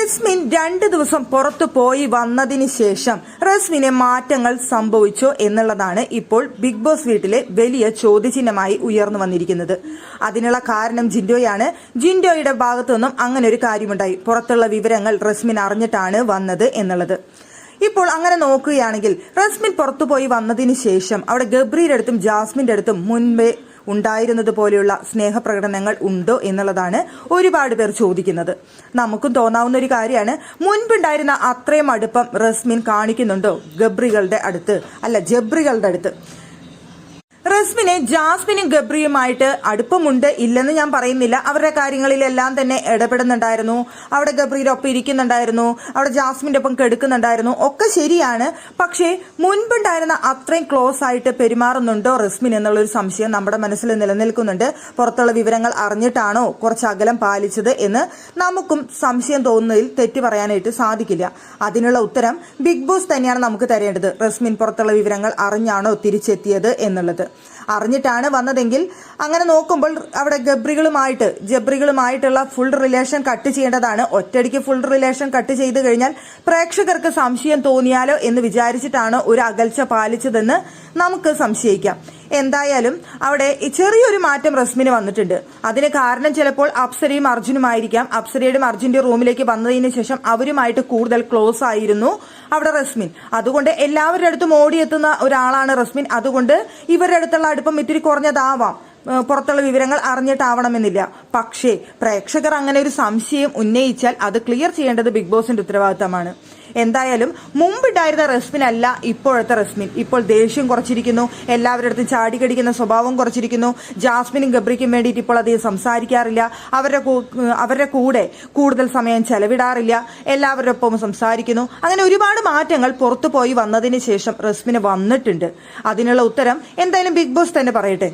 റസ്മിൻ 2 ദിവസം പുറത്തു പോയി വന്നതിന് ശേഷം റസ്മിന് മാറ്റങ്ങൾ സംഭവിച്ചോ എന്നുള്ളതാണ് ഇപ്പോൾ ബിഗ് ബോസ് വീട്ടിലെ വലിയ ചോദ്യചിഹ്നമായി ഉയർന്നു വന്നിരിക്കുന്നത്. അതിനുള്ള കാരണം ജിൻഡോയാണ്. ജിൻഡോയുടെ ഭാഗത്തു നിന്നും അങ്ങനെ ഒരു കാര്യമുണ്ടായി. പുറത്തുള്ള വിവരങ്ങൾ റസ്മിൻ അറിഞ്ഞിട്ടാണ് വന്നത് എന്നുള്ളത്. ഇപ്പോൾ അങ്ങനെ നോക്കുകയാണെങ്കിൽ റസ്മിൻ പുറത്തുപോയി വന്നതിന് ശേഷം അവിടെ ഗബ്രിയുടെ അടുത്തും ജാസ്മിന്റെ അടുത്തും മുൻപേ ഉണ്ടായിരുന്നത് പോലെയുള്ള സ്നേഹപ്രകടനങ്ങൾ ഉണ്ടോ എന്നുള്ളതാണ് ഒരുപാട് പേർ ചോദിക്കുന്നത്. നമുക്കും തോന്നാവുന്ന ഒരു കാര്യമാണ്, മുൻപുണ്ടായിരുന്ന അത്രയും അടുപ്പം റസ്മിൻ കാണിക്കുന്നുണ്ടോ ജബ്രികളുടെ അടുത്ത്. റസ്മിനെ ജാസ്മിനും ഗബ്രിയുമായിട്ട് അടുപ്പമുണ്ട് ഇല്ലെന്ന് ഞാൻ പറയുന്നില്ല. അവരുടെ കാര്യങ്ങളിലെല്ലാം തന്നെ ഇടപെടുന്നുണ്ടായിരുന്നു. അവിടെ ഗബ്രിയുടെ ഒപ്പം ഇരിക്കുന്നുണ്ടായിരുന്നു, അവിടെ ജാസ്മിന്റെ ഒപ്പം കെടുക്കുന്നുണ്ടായിരുന്നു, ഒക്കെ ശരിയാണ്. പക്ഷേ മുൻപുണ്ടായിരുന്ന അത്രയും ക്ലോസ് ആയിട്ട് പെരുമാറുന്നുണ്ടോ റസ്മിൻ എന്നുള്ളൊരു സംശയം നമ്മുടെ മനസ്സിൽ നിലനിൽക്കുന്നുണ്ട്. പുറത്തുള്ള വിവരങ്ങൾ അറിഞ്ഞിട്ടാണോ കുറച്ച് അകലം പാലിച്ചത് എന്ന് നമുക്കും സംശയം തോന്നുന്നതിൽ തെറ്റ് പറയാനായിട്ട് സാധിക്കില്ല. അതിനുള്ള ഉത്തരം ബിഗ് ബോസ് തന്നെയാണ് നമുക്ക് തരേണ്ടത്. റസ്മിൻ പുറത്തുള്ള വിവരങ്ങൾ അറിഞ്ഞാണോ തിരിച്ചെത്തിയത് എന്നുള്ളത്. അറിഞ്ഞിട്ടാണ് വന്നതെങ്കിൽ അങ്ങനെ നോക്കുമ്പോൾ അവിടെ ജബ്രികളുമായിട്ടുള്ള ഫുൾ റിലേഷൻ കട്ട് ചെയ്യേണ്ടതാണ്. ഒറ്റയടിക്ക് ഫുൾ റിലേഷൻ കട്ട് ചെയ്ത് കഴിഞ്ഞാൽ പ്രേക്ഷകർക്ക് സംശയം തോന്നിയാലോ എന്ന് വിചാരിച്ചിട്ടാണ് ഒരു അകൽച്ച പാലിച്ചതെന്ന് നമുക്ക് സംശയിക്കാം. എന്തായാലും അവിടെ ചെറിയൊരു മാറ്റം റസ്മിന് വന്നിട്ടുണ്ട്. അതിന് കാരണം ചിലപ്പോൾ അപ്സരയും അർജുനുമായിരിക്കാം. അപ്സരയുടെയും അർജുന്റെ റൂമിലേക്ക് വന്നതിന് ശേഷം അവരുമായിട്ട് കൂടുതൽ ക്ലോസ് ആയിരുന്നു അവിടെ റസ്മിൻ. അതുകൊണ്ട് എല്ലാവരുടെ അടുത്തും ഓടിയെത്തുന്ന ഒരാളാണ് റസ്മിൻ. അതുകൊണ്ട് ഇവരുടെ അടുത്തുള്ള അടുപ്പം ഇത്തിരി കുറഞ്ഞതാവാം. പുറത്തുള്ള വിവരങ്ങൾ അറിഞ്ഞിട്ടാവണമെന്നില്ല. പക്ഷേ പ്രേക്ഷകർ അങ്ങനെ ഒരു സംശയം ഉന്നയിച്ചാൽ അത് ക്ലിയർ ചെയ്യേണ്ടത് ബിഗ് ബോസിന്റെ ഉത്തരവാദിത്തമാണ്. എന്തായാലും മുമ്പുണ്ടായിരുന്ന റസ്മിൻ അല്ല ഇപ്പോഴത്തെ റസ്മിൻ. ഇപ്പോൾ ദേഷ്യം കുറച്ചിരിക്കുന്നു, എല്ലാവരുടെ അടുത്തും ചാടിക്കടിക്കുന്ന സ്വഭാവം കുറച്ചിരിക്കുന്നു. ജാസ്മിനും ഗബ്രിക്കും വേണ്ടിയിട്ട് ഇപ്പോൾ അധികം സംസാരിക്കാറില്ല, അവരുടെ കൂടെ കൂടുതൽ സമയം ചെലവിടാറില്ല, എല്ലാവരുടെ ഒപ്പം സംസാരിക്കുന്നു. അങ്ങനെ ഒരുപാട് മാറ്റങ്ങൾ പുറത്തു പോയി വന്നതിന് ശേഷം റസ്മിന് വന്നിട്ടുണ്ട്. അതിനുള്ള ഉത്തരം എന്തായാലും ബിഗ് ബോസ് തന്നെ പറയട്ടെ.